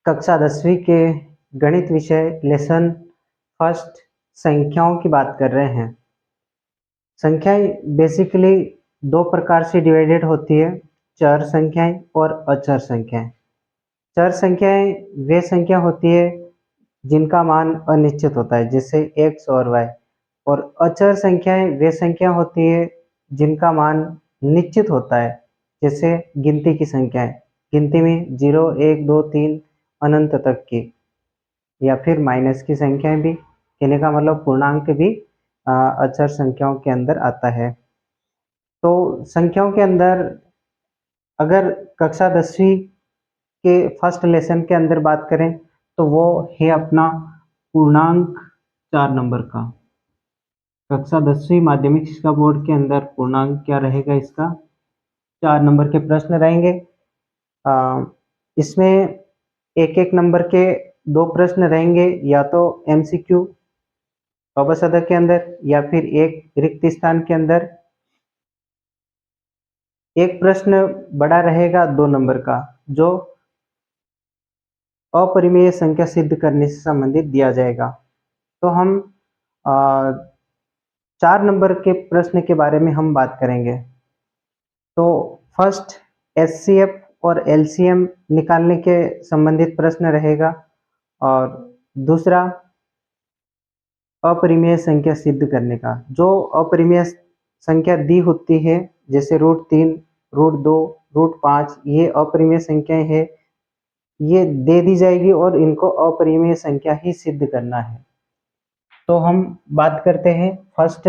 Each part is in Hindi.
कक्षा 10वीं के गणित विषय लेसन फर्स्ट संख्याओं की बात कर रहे हैं। संख्याएं बेसिकली दो प्रकार से डिवाइडेड होती है, चर संख्याएं और अचर संख्याएं। चर संख्याएं वे संख्या होती है जिनका मान अनिश्चित होता है, जैसे x और y, और अचर संख्याएं वे संख्या होती है जिनका मान निश्चित होता है, जैसे गिनती की संख्याएं, गिनती में 0, 1, 2, 3 अनंत तक की, या फिर माइनस की संख्याएं भी, कहने का मतलब पूर्णांक भी अचर संख्याओं के अंदर आता है। तो संख्याओं के अंदर अगर कक्षा 10वीं के फर्स्ट लेसन के अंदर बात करें तो वो है अपना पूर्णांक 4 नंबर का। कक्षा 10वीं माध्यमिक शिक्षा बोर्ड के अंदर पूर्णांक क्या रहेगा, इसका 4 नंबर के प्रश्न रहेंगे। इसमें एक एक नंबर के 2 प्रश्न रहेंगे, या तो MCQ अवसदक के अंदर या फिर एक रिक्त स्थान के अंदर। एक प्रश्न बड़ा रहेगा 2 नंबर का, जो अपरिमेय संख्या सिद्ध करने से संबंधित दिया जाएगा। तो हम 4 नंबर के प्रश्न के बारे में हम बात करेंगे। तो फर्स्ट HCF और LCM निकालने के संबंधित प्रश्न रहेगा, और दूसरा अपरिमेय संख्या सिद्ध करने का। जो अपरिमेय संख्या दी होती है, जैसे √3, √2, √5, ये अपरिमेय संख्याएं हैं, ये दे दी जाएगी और इनको अपरिमेय संख्या ही सिद्ध करना है। तो हम बात करते हैं फर्स्ट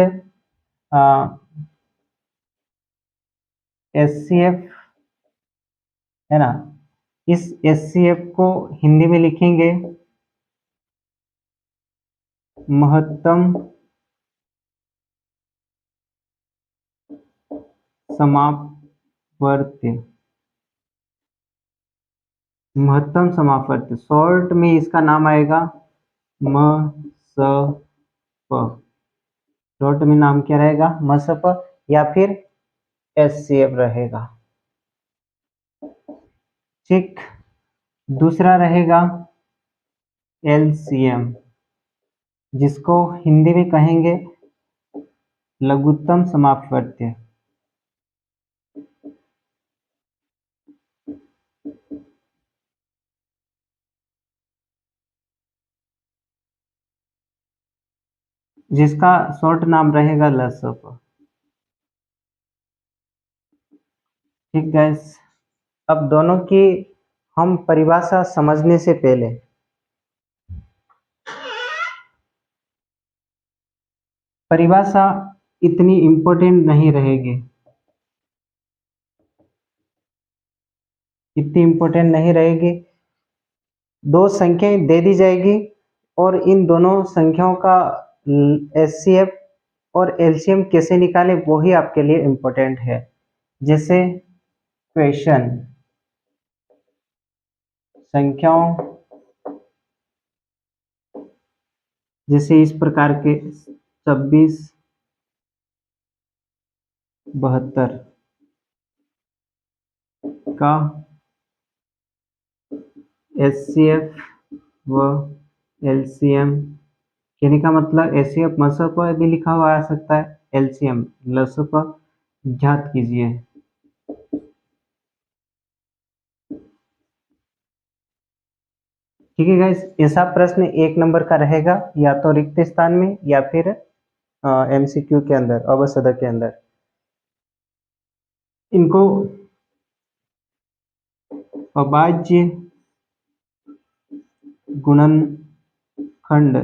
HCF, है ना। इस HCF को हिंदी में लिखेंगे महत्तम समापवर्त्य। महत्तम समापवर्त्य, शॉर्ट में इसका नाम आएगा MSP। शॉर्ट में नाम क्या रहेगा, MSP, या फिर HCF रहेगा। ठीक, दूसरा रहेगा LCM, जिसको हिंदी में कहेंगे लघुत्तम समापवर्त्य। जिसका शॉर्ट नाम रहेगा LSP। ठीक गाइस, अब दोनों की हम परिभाषा समझने से पहले परिभाषा इतनी इम्पोर्टेंट नहीं रहेगी, इतनी इम्पोर्टेंट नहीं रहेगी। 2 संख्याएं दे दी जाएगी और इन दोनों संख्याओं का HCF और LCM कैसे निकालें वो ही आपके लिए इम्पोर्टेंट है। जैसे क्वेश्चन संख्याओं, जैसे इस प्रकार के 26, 72 का HCF व LCM, कहने का मतलब HCF MSP भी लिखा हुआ आ सकता है, LCM LSP ज्ञात कीजिए। ठीक है गाइस, ऐसा प्रश्न 1 नंबर का रहेगा, या तो रिक्त स्थान में या फिर MCQ के अंदर, अवसदक के अंदर। इनको अभाज्य गुणनखंड,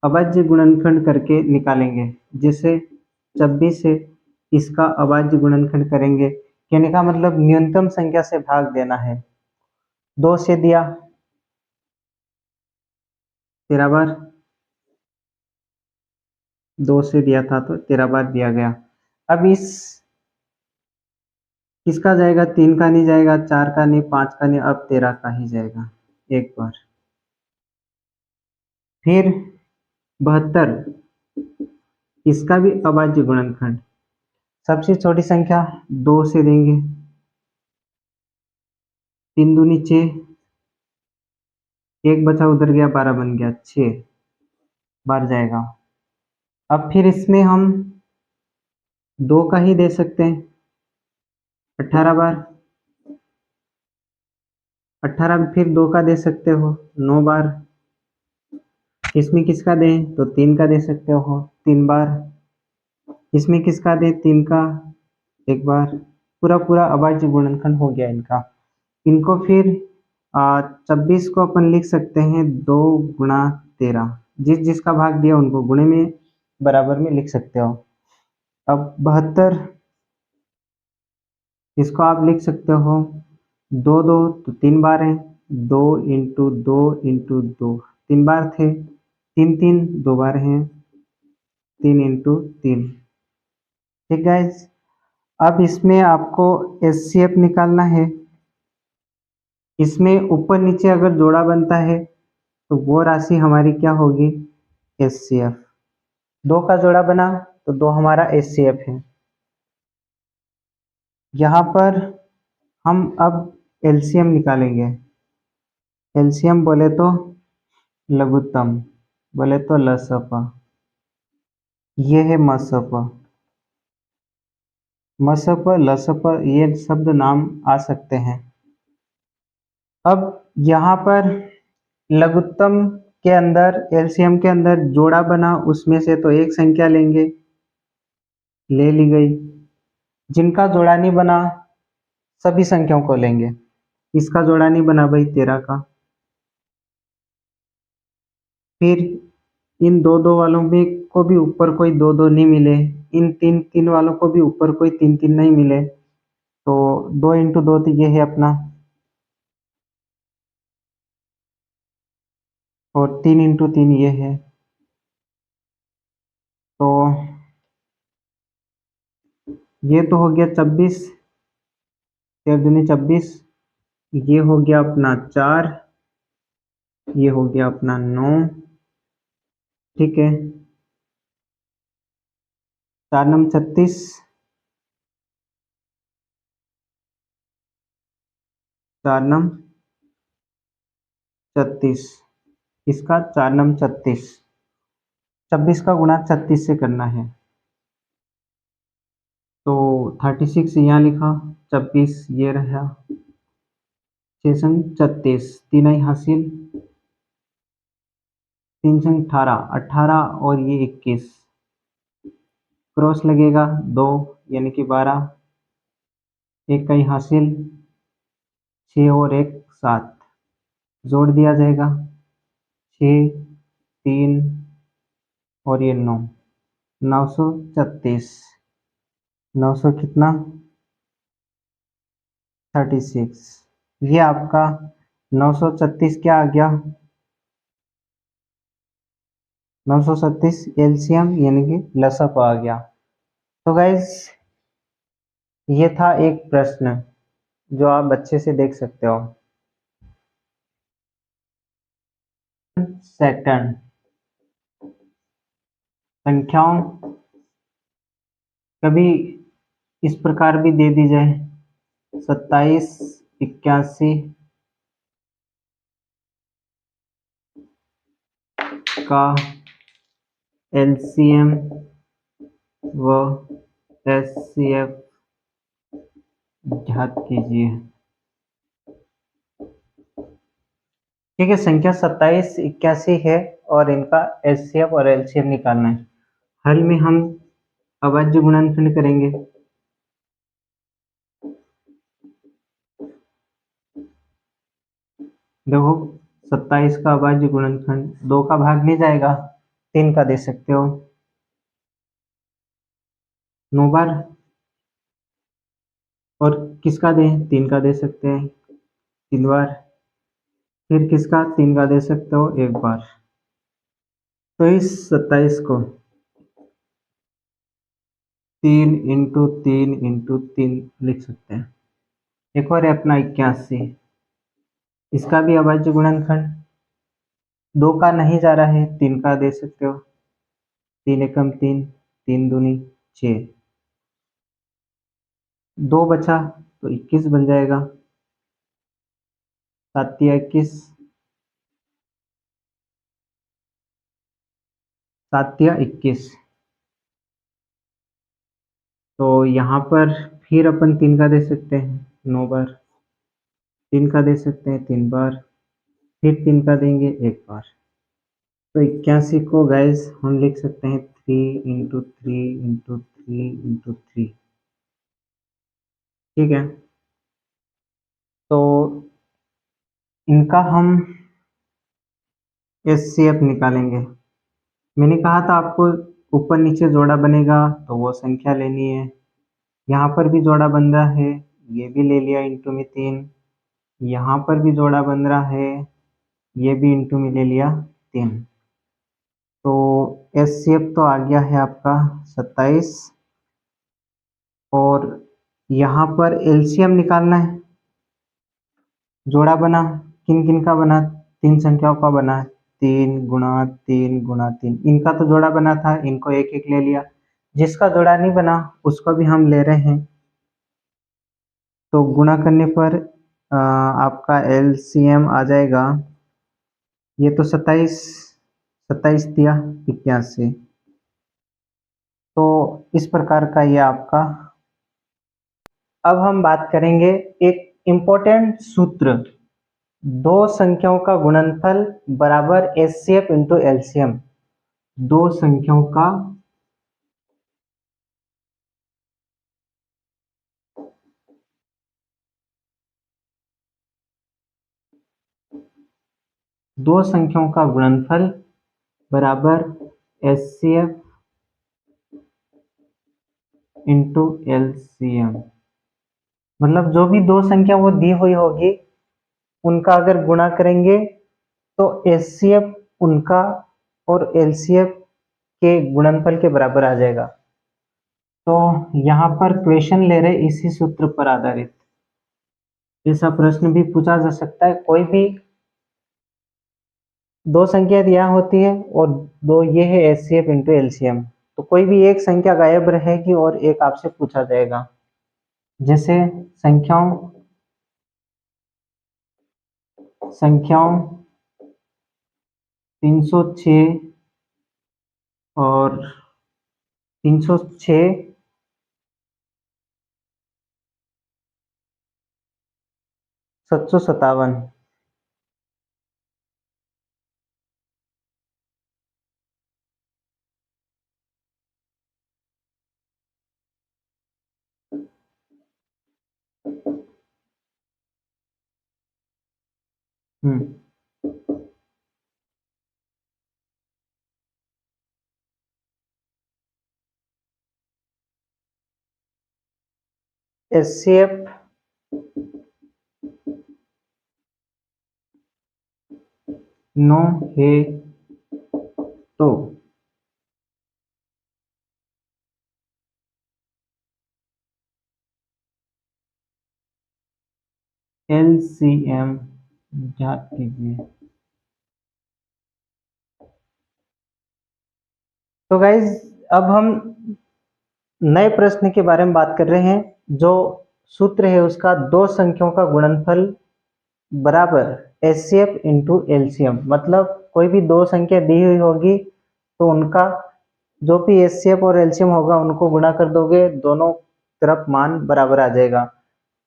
अभाज्य गुणनखंड करके निकालेंगे। जैसे 26 से इसका अभाज्य गुणनखंड करेंगे, कहने का मतलब न्यूनतम संख्या से भाग देना है। 2 से दिया 13 बार, 2 से दिया था तो 13 बार दिया गया। अब इस किसका जाएगा, 3 का नहीं जाएगा, 4 का नहीं, 5 का नहीं, अब 13 का ही जाएगा एक बार। फिर 72, इसका भी अभाज्य गुणनखंड, सबसे छोटी संख्या 2 से देंगे, 3 दूनी 6, एक बचा उधर गया, 12 बन गया, 6 बार जाएगा। अब फिर इसमें हम 2 का ही दे सकते हैं, 18 बार। 18 फिर 2 का दे सकते हो, 9 बार। इसमें किसका दें तो 3 का दे सकते हो, 3 बार। इसमें किसका दें, 3 का, 1 बार। पूरा पूरा अभाज्य गुणनखंड हो गया इनका। इनको फिर 26 को अपन लिख सकते हैं 2 गुणा 13। जिस जिसका भाग दिया उनको गुणे में बराबर में लिख सकते हो। अब 72, इसको आप लिख सकते हो 2 2 तो 3 बार हैं, 2 इंटू 2 इंटू 2, 3 बार थे, 3 3 2 बार हैं, 3 इंटू 3। ठीक गाइज, अब इसमें आपको एचसीएफ निकालना है। इसमें ऊपर नीचे अगर जोड़ा बनता है तो वो राशि हमारी क्या होगी, एचसीएफ। 2 का जोड़ा बना तो 2 हमारा एचसीएफ है। यहाँ पर हम अब एलसीएम निकालेंगे। एलसीएम बोले तो लघुत्तम, बोले तो लसप, ये है मसप। मसप लसप ये शब्द नाम आ सकते हैं। अब यहाँ पर लघुत्तम के अंदर, एलसीएम के अंदर जोड़ा बना, उसमें से तो एक संख्या लेंगे, ले ली गई। जिनका जोड़ा नहीं बना सभी संख्याओं को लेंगे। इसका जोड़ा नहीं बना भाई 13 का। फिर इन 2 2 वालों में को भी ऊपर कोई 2 2 नहीं मिले, इन 3 3 वालों को भी ऊपर कोई 3 3 नहीं मिले, तो 2 इंटू 2 तो ये है अपना, और 3 इंटू 3 ये है। तो ये तो हो गया 26, 13 दूनी 26। ये हो गया अपना 4, ये हो गया अपना 9। ठीक है, 4 नम 36, 4 नम 36, इसका 4 नम 36। 26 का गुणा 36 से करना है, तो 36 यहाँ लिखा, 26 ये रहा, 6 संग 36, 3 आई हासिल, 3 संग 18, 18 और ये 21, क्रॉस लगेगा 2 यानी कि 12, 1 का ही हासिल, 6 और 1 7, जोड़ दिया जाएगा, 6 3 और ये 9, 936, 900 कितना 36। ये आपका 936 क्या आ गया, 937 एलसीएम यानी कि लसअप आ गया। तो गाइज ये था एक प्रश्न जो आप अच्छे से देख सकते हो। सेकंड, संख्याओं कभी इस प्रकार भी दे दी जाए, 27 81 का एलसीएम व एचसीएफ ज्ञात कीजिए। ठीक है, संख्या 27 81 है और इनका एचसीएफ और एलसीएम निकालना है। हल में हम अभाज्य गुणनखंड करेंगे। देखो 27 का अभाज्य गुणनखंड 2 का भाग नहीं जाएगा, 3 का दे सकते हो, 9 बार। और किसका दें, 3 का दे सकते हैं, 3 बार। फिर किसका, 3 का दे सकते हो 1 बार। तो इस 27 को 3 इंटू 3 इंटू 3 लिख सकते हैं। एक और है अपना 81, इसका भी अभाज्य गुणनखंड 2 का नहीं जा रहा है, 3 का दे सकते हो, 3 एकम 3, 3 दूनी 6, 2 बचा तो 21 बन जाएगा, 7 या 21, 7 या 21। तो यहाँ पर फिर अपन 3 का दे सकते हैं 9 बार, 3 का दे सकते हैं 3 बार, फिर 3 का देंगे 1 बार। तो 81 को गाइस हम लिख सकते हैं 3 इंटू 3 इंटू 3 इंटू 3। ठीक है, तो इनका हम एचसीएफ निकालेंगे। मैंने कहा था आपको ऊपर नीचे जोड़ा बनेगा तो वो संख्या लेनी है। यहाँ पर भी जोड़ा बन रहा है, ये भी ले लिया इंटू में 3। यहाँ पर भी जोड़ा बन रहा है, ये भी इंटू में ले लिया 3। तो एचसीएफ तो आ गया है आपका 27। और यहाँ पर एलसीएम निकालना है। जोड़ा बना, किन किन का बना? 3 संख्याओं का बना, 3 गुणा 3 गुणा 3। इनका तो जोड़ा बना था, इनको एक एक ले लिया। जिसका जोड़ा नहीं बना उसको भी हम ले रहे हैं। तो गुणा करने पर आपका एलसीएम आ जाएगा, ये तो 27 27 दिया 81। तो इस प्रकार का ये आपका। अब हम बात करेंगे एक इम्पोर्टेंट सूत्र, दो संख्याओं का गुणनफल बराबर एचसीएफ इंटू एलसीएम। दो संख्याओं का गुणनफल बराबर एचसीएफ इंटू एलसीएम। मतलब जो भी दो संख्या वो दी हुई होगी उनका अगर गुणा करेंगे तो एचसीएफ उनका और एलसीएफ के गुणनफल के बराबर आ जाएगा। तो यहाँ पर क्वेश्चन ले रहे इसी सूत्र पर आधारित। ऐसा प्रश्न भी पूछा जा सकता है। कोई भी दो संख्या यहाँ होती है और दो ये है एचसीएफ इंटू एलसीएम, तो कोई भी एक संख्या गायब रहेगी और एक आपसे पूछा जाएगा। जैसे संख्याओं 306 और 306 757। एचसीएफ 9 है तो एलसीएम ज्ञात कीजिए। तो गाइज अब हम नए प्रश्न के बारे में बात कर रहे हैं। जो सूत्र है उसका दो संख्याओं का गुणनफल बराबर एचसीएफ इंटू एलसीएम। मतलब कोई भी दो संख्या दी हुई होगी तो उनका जो भी एचसीएफ और एलसीएम होगा उनको गुणा कर दोगे, दोनों तरफ मान बराबर आ जाएगा।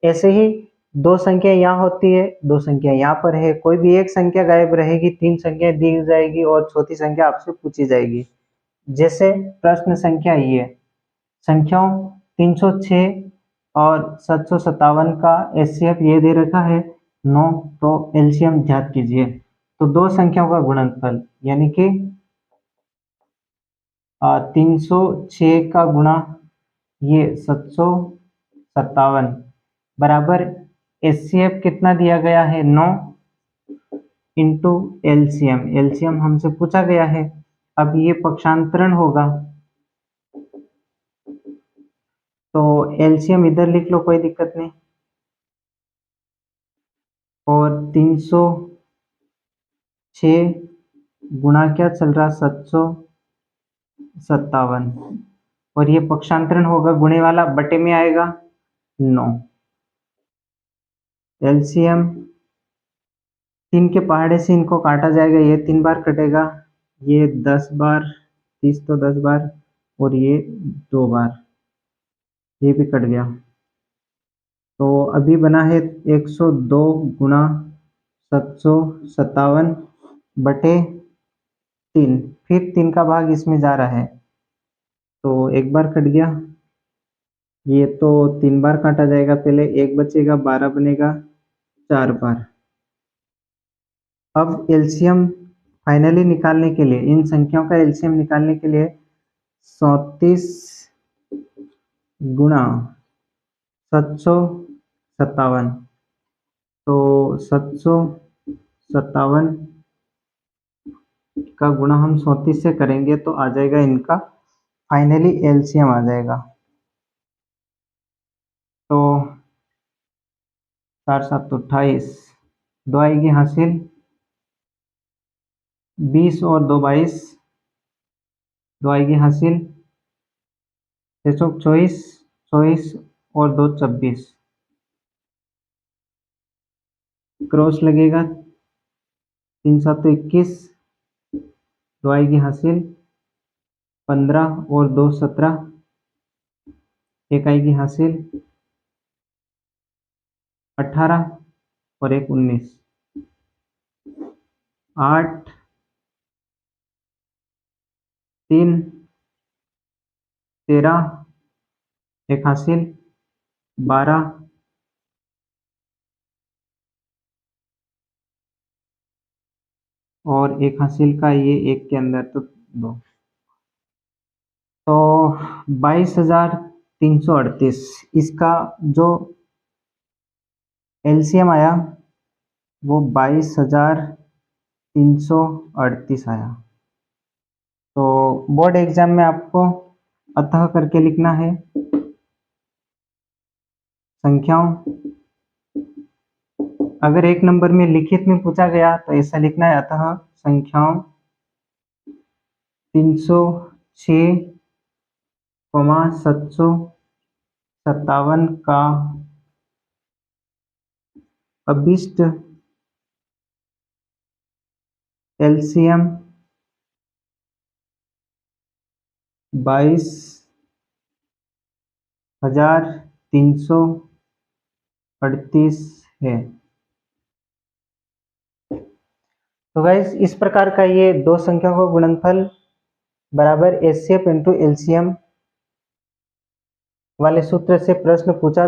ऐसे ही दो संख्या यहाँ होती है, दो संख्या यहाँ पर है, कोई भी एक संख्या गायब रहेगी, 3 संख्या दी जाएगी और चौथी संख्या आपसे पूछी जाएगी। जैसे प्रश्न संख्या ये संख्याओं 306 और 757 का एचसीएफ ये दे रखा है 9, तो एलसीएम ज्ञात कीजिए। तो दो संख्याओं का गुणनफल यानी कि 306 का गुणा ये 757 बराबर एचसीएफ कितना दिया गया है 9 इंटू एलसीएम। एलसीएम हमसे पूछा गया है। अब ये पक्षांतरण होगा तो एलसीएम इधर लिख लो, कोई दिक्कत नहीं। और 306 गुणा क्या चल रहा 757 और ये पक्षांतरण होगा, गुणे वाला बटे में आएगा 9। एलसीएम 3 के पहाड़े से इनको काटा जाएगा, ये 3 बार कटेगा, ये 10 बार 30 तो 10 बार और ये 2 बार, ये भी कट गया। तो अभी बना है 102 गुणा 757 बटे 3, फिर 3 का भाग इसमें जा रहा है, तो एक बार कट गया, ये तो 3 बार काटा जाएगा, पहले 1 बचेगा, 12 बनेगा 4 बार। अब एलसीएम फाइनली निकालने के लिए, इन संख्याओं का एलसीएम निकालने के लिए 34 गुणा 757, तो 757 का गुणा हम 34 से करेंगे तो आ जाएगा, इनका फाइनली एलसीएम आ जाएगा। तो 4 7 28, 2 आएगी हासिल, 20 और 2 22, 2 आएगी हासिल, 624, 24 और 2 26, क्रॉस लगेगा, 3 7 21, 2 आएगी हासिल, 15 और 2 17, 1 आएगी हासिल, 18 और 1 19, 8 3 13, 1 हासिल, 12 और 1 हासिल का, ये 1 के अंदर तो 2, तो 22,338 इसका जो एलसीएम आया वो 22,338 आया। तो बोर्ड एग्जाम में आपको अतः करके लिखना है संख्याओं, अगर 1 नंबर में लिखित में पूछा गया तो ऐसा लिखना है, अतः संख्याओं 306,757 का अभिष्ट एलसीएम 22,338 है। तो गाइस इस प्रकार का ये दो संख्याओं का गुणनफल बराबर एचसीएफ इंटू एलसीएम वाले सूत्र से प्रश्न पूछा